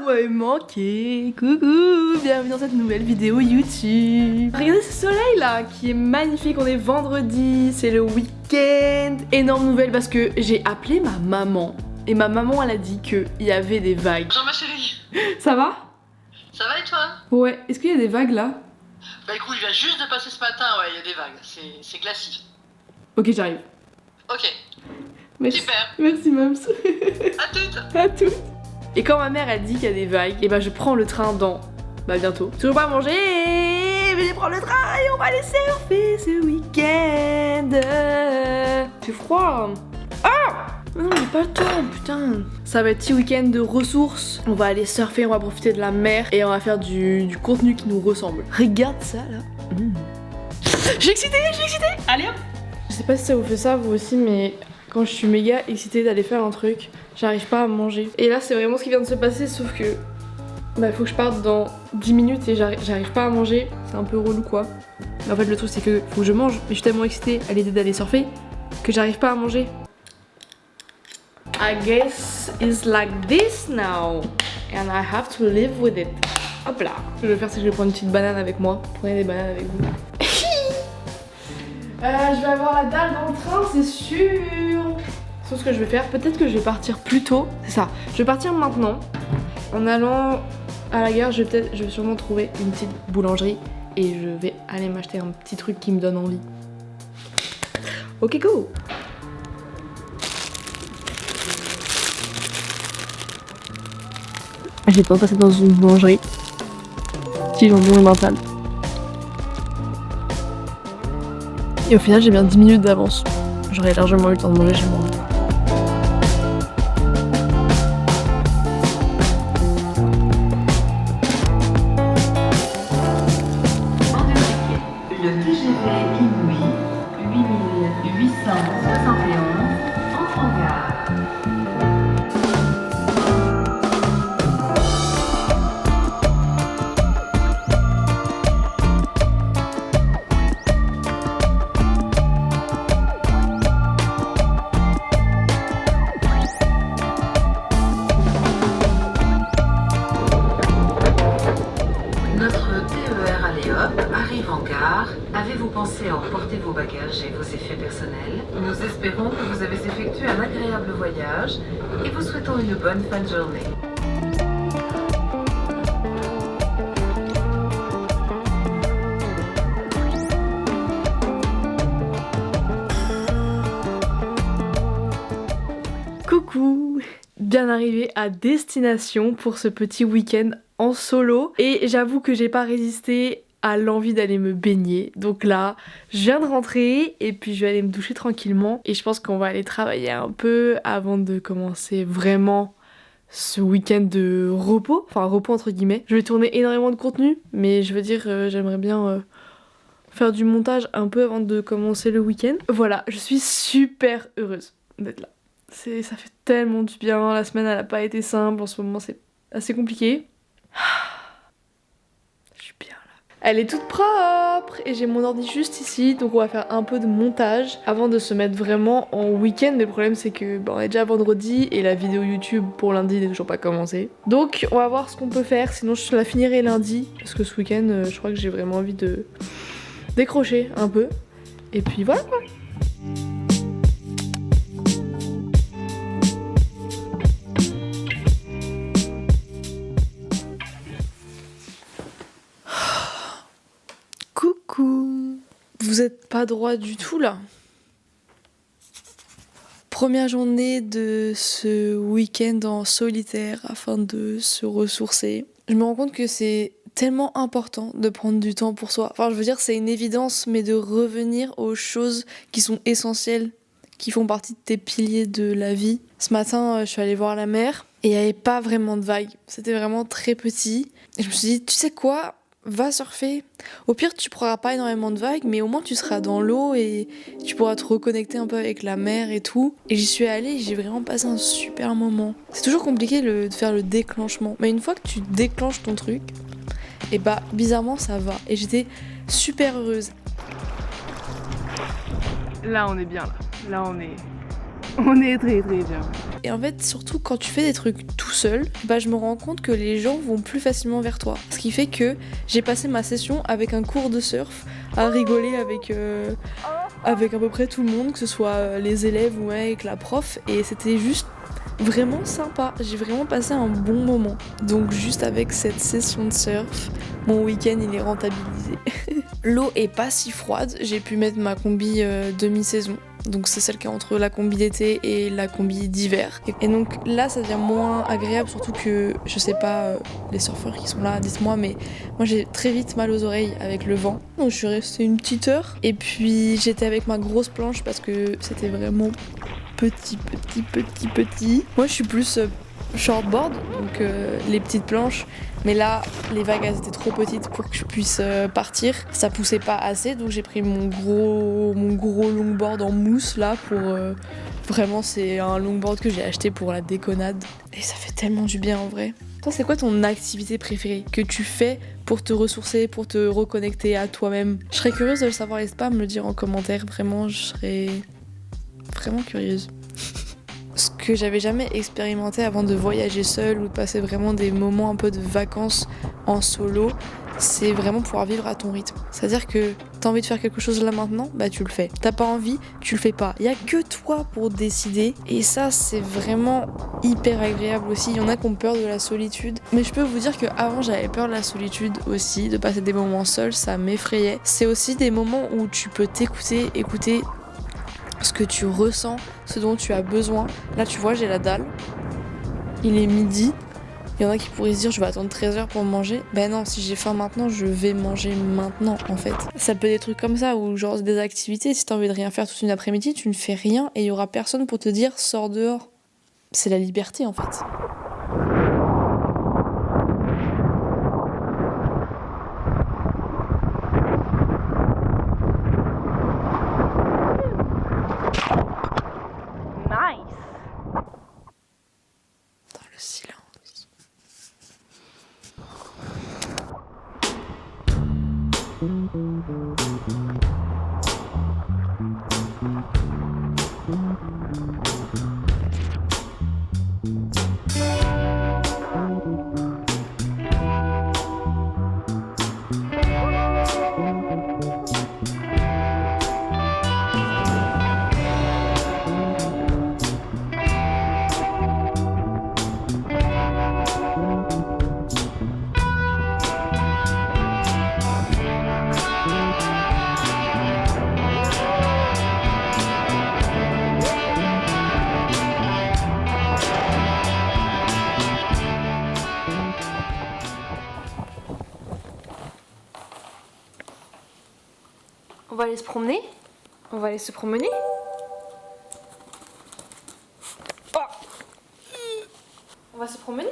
m'avez manqué. Coucou, bienvenue dans cette nouvelle vidéo YouTube. Regardez ce soleil là qui est magnifique, on est vendredi, c'est le week-end. Énorme nouvelle parce que j'ai appelé ma maman et ma maman elle a dit qu'il y avait des vagues. Bonjour ma chérie. Ça va? Ça va et toi? Ouais, est-ce qu'il y a des vagues là? Bah écoute, il vient juste de passer ce matin, ouais, il y a des vagues, c'est glacis. Ok, j'arrive. Ok, Merci. super. Merci Mams. À toutes. À toutes. Et quand ma mère elle dit qu'il y a des vagues, et bah je prends le train dans bientôt. Toujours pas manger, mais je prends le train et on va aller surfer ce week-end. C'est froid. Ah non, j'ai pas le temps, putain. Ça va être petit week-end de ressources. On va aller surfer, on va profiter de la mer et on va faire du contenu qui nous ressemble. Regarde ça là. Je suis excitée, Allez hop. Je sais pas si ça vous fait ça vous aussi, mais quand je suis méga excitée d'aller faire un truc, j'arrive pas à manger. Et là c'est vraiment ce qui vient de se passer, sauf que bah faut que je parte dans 10 minutes et j'arrive pas à manger. C'est un peu relou quoi. Mais en fait le truc c'est que faut que je mange, mais je suis tellement excitée à l'idée d'aller surfer que j'arrive pas à manger. I guess it's like this now and I have to live with it. Hop là. Ce que je vais faire c'est que je vais prendre une petite banane avec moi. Prenez des bananes avec vous. Je vais avoir la dalle dans le train, c'est sûr. Sauf ce que je vais faire, peut-être que je vais partir plus tôt. C'est ça, je vais partir maintenant. En allant à la gare, je vais sûrement trouver une petite boulangerie et je vais aller m'acheter un petit truc qui me donne envie. Ok, go. J'ai pas passé dans une boulangerie. Si jambon et mental. Et au final j'ai bien 10 minutes d'avance. J'aurais largement eu le temps de manger chez moi. Le TGV Inouï 8871 entre en gare. Arrive en gare. Avez-vous pensé à emporter vos bagages et vos effets personnels? Nous espérons que vous avez effectué un agréable voyage et vous souhaitons une bonne fin de journée. Coucou! Bien arrivé à destination pour ce petit week-end en solo. Et j'avoue que j'ai pas résisté à l'envie d'aller me baigner. Donc là, je viens de rentrer et puis je vais aller me doucher tranquillement. Et je pense qu'on va aller travailler un peu avant de commencer vraiment ce week-end de repos. Enfin, repos entre guillemets. Je vais tourner énormément de contenu, mais je veux dire, j'aimerais bien faire du montage un peu avant de commencer le week-end. Voilà, je suis super heureuse d'être là. Ça fait tellement du bien, la semaine elle a pas été simple, en ce moment c'est assez compliqué. Je suis bien là. Elle est toute propre et j'ai mon ordi juste ici, donc on va faire un peu de montage avant de se mettre vraiment en week-end. Mais le problème c'est que on est déjà vendredi et la vidéo YouTube pour lundi n'est toujours pas commencée. Donc on va voir ce qu'on peut faire, sinon je la finirai lundi parce que ce week-end je crois que j'ai vraiment envie de décrocher un peu. Et puis voilà quoi. Coucou. Vous êtes pas droit du tout là. Première journée de ce week-end en solitaire afin de se ressourcer. Je me rends compte que c'est tellement important de prendre du temps pour soi. Enfin, je veux dire, c'est une évidence, mais de revenir aux choses qui sont essentielles, qui font partie de tes piliers de la vie. Ce matin, je suis allée voir la mer et il n'y avait pas vraiment de vagues. C'était vraiment très petit. Et je me suis dit, tu sais quoi ? Va surfer. Au pire, tu prendras pas énormément de vagues, mais au moins tu seras dans l'eau et tu pourras te reconnecter un peu avec la mer et tout. Et j'y suis allée et j'ai vraiment passé un super moment. C'est toujours compliqué de faire le déclenchement, mais une fois que tu déclenches ton truc, et bah bizarrement ça va. Et j'étais super heureuse. Là on est bien là. Là On est très bien. Et en fait, surtout quand tu fais des trucs tout seul, bah je me rends compte que les gens vont plus facilement vers toi. Ce qui fait que j'ai passé ma session avec un cours de surf à rigoler avec à peu près tout le monde, que ce soit les élèves ou avec la prof, et c'était juste vraiment sympa. J'ai vraiment passé un bon moment. Donc juste avec cette session de surf, mon week-end il est rentabilisé. L'eau est pas si froide, j'ai pu mettre ma combi demi-saison. Donc c'est celle qui est entre la combi d'été et la combi d'hiver. Et donc là ça devient moins agréable, surtout que je sais pas les surfeurs qui sont là, dites-moi, mais moi j'ai très vite mal aux oreilles avec le vent. Donc je suis restée une petite heure et puis j'étais avec ma grosse planche parce que c'était vraiment petit. Moi je suis plus shortboard, donc les petites planches. Mais là, les vagues elles étaient trop petites pour que je puisse partir. Ça poussait pas assez, donc j'ai pris mon gros longboard en mousse là pour... Vraiment, c'est un longboard que j'ai acheté pour la déconnade. Et ça fait tellement du bien en vrai. Toi, c'est quoi ton activité préférée que tu fais pour te ressourcer, pour te reconnecter à toi-même? Je serais curieuse de le savoir, n'hésite pas à me le dire en commentaire. Vraiment, je serais vraiment curieuse. Ce que j'avais jamais expérimenté avant de voyager seule ou de passer vraiment des moments un peu de vacances en solo, c'est vraiment pouvoir vivre à ton rythme. C'est-à-dire que t'as envie de faire quelque chose là maintenant, bah tu le fais. T'as pas envie, tu le fais pas. Il y a que toi pour décider et ça c'est vraiment hyper agréable aussi. Il y en a qui ont peur de la solitude, mais je peux vous dire qu'avant j'avais peur de la solitude aussi, de passer des moments seuls, ça m'effrayait. C'est aussi des moments où tu peux écouter ce que tu ressens, ce dont tu as besoin. Là tu vois, j'ai la dalle, il est midi, il y en a qui pourraient se dire je vais attendre 13h pour manger. Ben non, si j'ai faim maintenant, je vais manger maintenant en fait. Ça peut être des trucs comme ça, ou genre des activités, si t'as envie de rien faire toute une après-midi, tu ne fais rien et il y aura personne pour te dire sors dehors. C'est la liberté en fait. Silence. On va aller se promener. On va aller se promener. Oh. On va se promener.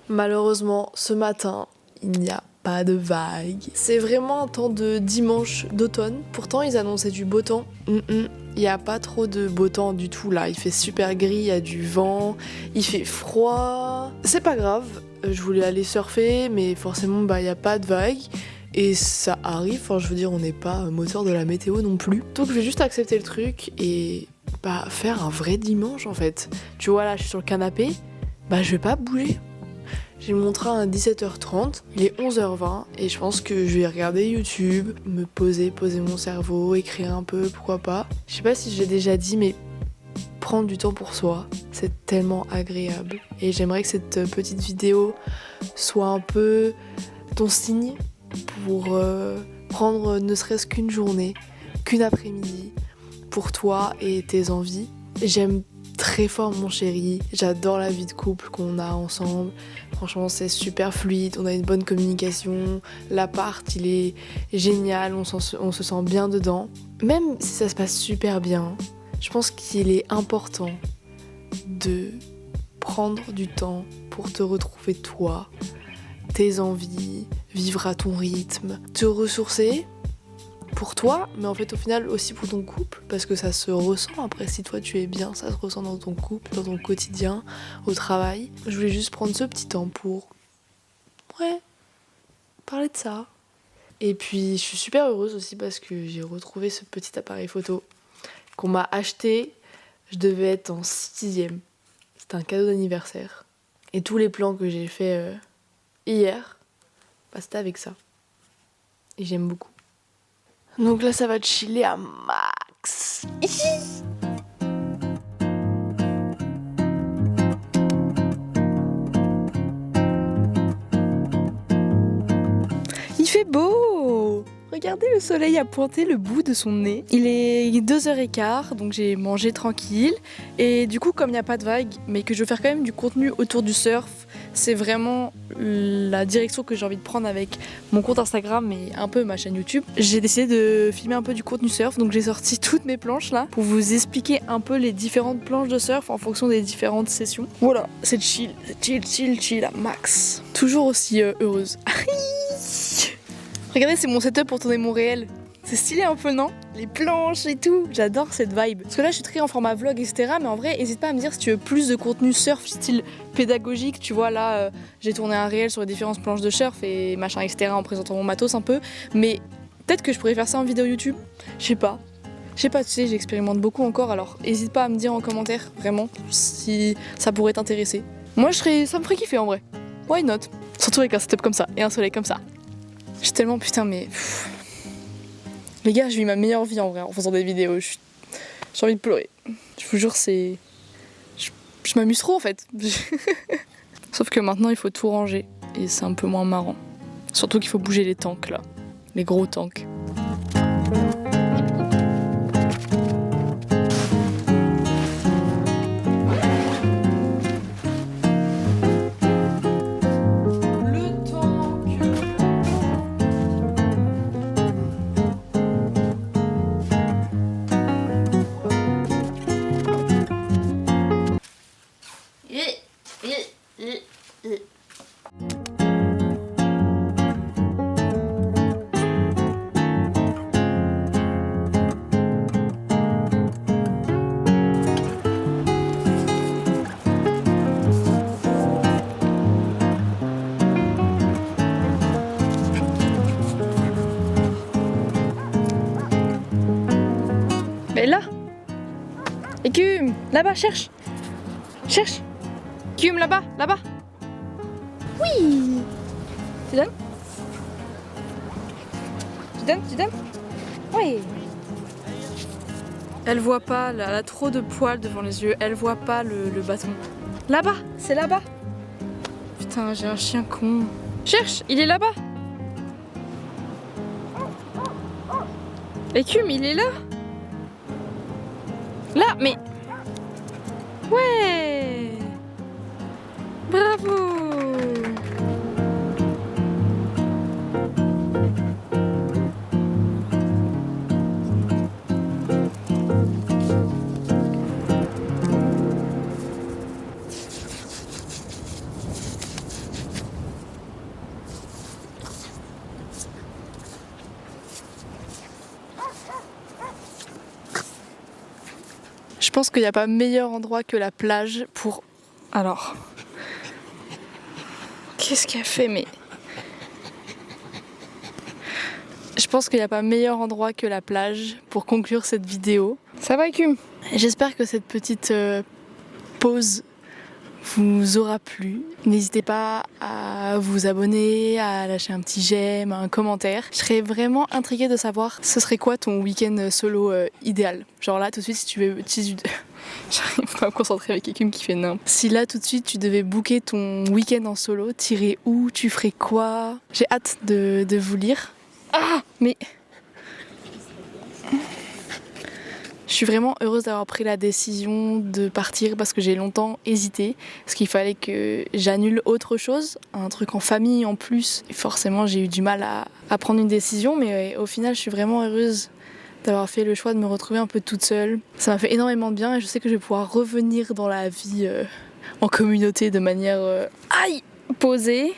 Malheureusement, ce matin, il n'y a pas de vagues. C'est vraiment un temps de dimanche d'automne. Pourtant, ils annonçaient du beau temps. Il n'y a pas trop de beau temps du tout là. Il fait super gris, il y a du vent, il fait froid. C'est pas grave, je voulais aller surfer, mais forcément, il n'y a pas de vagues. Et ça arrive, enfin je veux dire, on n'est pas moteur de la météo non plus. Donc je vais juste accepter le truc et bah faire un vrai dimanche en fait. Tu vois là, je suis sur le canapé, bah je vais pas bouger. J'ai mon train à 17h30, il est 11h20 et je pense que je vais regarder YouTube, me poser mon cerveau, écrire un peu, pourquoi pas. Je sais pas si j'ai déjà dit, mais prendre du temps pour soi, c'est tellement agréable. Et j'aimerais que cette petite vidéo soit un peu ton signe pour prendre ne serait-ce qu'une journée, qu'une après-midi pour toi et tes envies. J'aime très fort mon chéri, j'adore la vie de couple qu'on a ensemble. Franchement, c'est super fluide, on a une bonne communication, l'appart il est génial, on se sent bien dedans. Même si ça se passe super bien, je pense qu'il est important de prendre du temps pour te retrouver toi, tes envies, vivre à ton rythme, te ressourcer pour toi, mais en fait au final aussi pour ton couple, parce que ça se ressent après, si toi tu es bien, ça se ressent dans ton couple, dans ton quotidien, au travail. Je voulais juste prendre ce petit temps pour parler de ça. Et puis je suis super heureuse aussi parce que j'ai retrouvé ce petit appareil photo qu'on m'a acheté, je devais être en 6ème. C'était un cadeau d'anniversaire. Et tous les plans que j'ai fait hier, bah, c'était avec ça. Et j'aime beaucoup. Donc là, ça va chiller à max. Il fait beau! Regardez, le soleil a pointé le bout de son nez. Il est 2h15, donc j'ai mangé tranquille. Et du coup, comme il n'y a pas de vagues, mais que je veux faire quand même du contenu autour du surf, c'est vraiment la direction que j'ai envie de prendre avec mon compte Instagram et un peu ma chaîne YouTube. J'ai décidé de filmer un peu du contenu surf, donc j'ai sorti toutes mes planches là pour vous expliquer un peu les différentes planches de surf en fonction des différentes sessions. Voilà, c'est chill à max. Toujours aussi heureuse. Regardez, c'est mon setup pour tourner mon réel. C'est stylé un peu, non? Les planches et tout, j'adore cette vibe. Parce que là, je suis très en format vlog, etc. Mais en vrai, n'hésite pas à me dire si tu veux plus de contenu surf, style pédagogique. Tu vois, là, j'ai tourné un réel sur les différentes planches de surf et machin, etc. en présentant mon matos un peu. Mais peut-être que je pourrais faire ça en vidéo YouTube. Je sais pas, tu sais, j'expérimente beaucoup encore. Alors, n'hésite pas à me dire en commentaire, vraiment, si ça pourrait t'intéresser. Moi, ça me ferait kiffer en vrai. Why not? Surtout avec un setup comme ça et un soleil comme ça. Je suis tellement putain, mais... Les gars, je vis ma meilleure vie en vrai en faisant des vidéos. J'ai envie de pleurer. Je vous jure, c'est... Je m'amuse trop en fait. Sauf que maintenant, il faut tout ranger. Et c'est un peu moins marrant. Surtout qu'il faut bouger les tanks là. Les gros tanks. Mais là, écume, là-bas, cherche. Écume, là-bas. Oui. Tu donnes? Oui. Elle voit pas, elle a trop de poils devant les yeux, elle voit pas le bâton. Là-bas, c'est là-bas. Putain, j'ai un chien con. Cherche, il est là-bas. Écume, il est là. Là, mais... Ouais. Bravo. Je pense qu'il n'y a pas meilleur endroit que la plage pour... Alors... Qu'est-ce qu'elle fait, mais... Je pense qu'il n'y a pas meilleur endroit que la plage pour conclure cette vidéo. Ça va, Écume? J'espère que cette petite pause vous aura plu. N'hésitez pas à vous abonner, à lâcher un petit j'aime, un commentaire. Je serais vraiment intriguée de savoir ce serait quoi ton week-end solo idéal. Genre là tout de suite si tu veux... J'arrive pas à me concentrer avec Écume qui fait nimp. Si là tout de suite tu devais booker ton week-end en solo, t'irais où? Tu ferais quoi? J'ai hâte de vous lire. Ah mais... Je suis vraiment heureuse d'avoir pris la décision de partir parce que j'ai longtemps hésité, parce qu'il fallait que j'annule autre chose, un truc en famille en plus. Et forcément j'ai eu du mal à prendre une décision, mais au final je suis vraiment heureuse d'avoir fait le choix de me retrouver un peu toute seule. Ça m'a fait énormément de bien et je sais que je vais pouvoir revenir dans la vie en communauté de manière posée.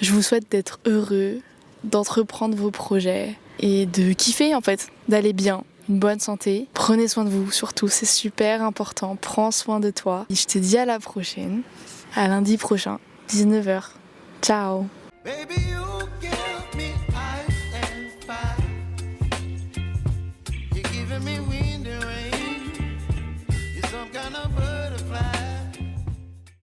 Je vous souhaite d'être heureux, d'entreprendre vos projets et de kiffer en fait, d'aller bien, une bonne santé. Prenez soin de vous surtout, c'est super important, prends soin de toi. Et je te dis à la prochaine, à lundi prochain, 19h. Ciao. Baby, you give me ice and fire. You're giving me wind.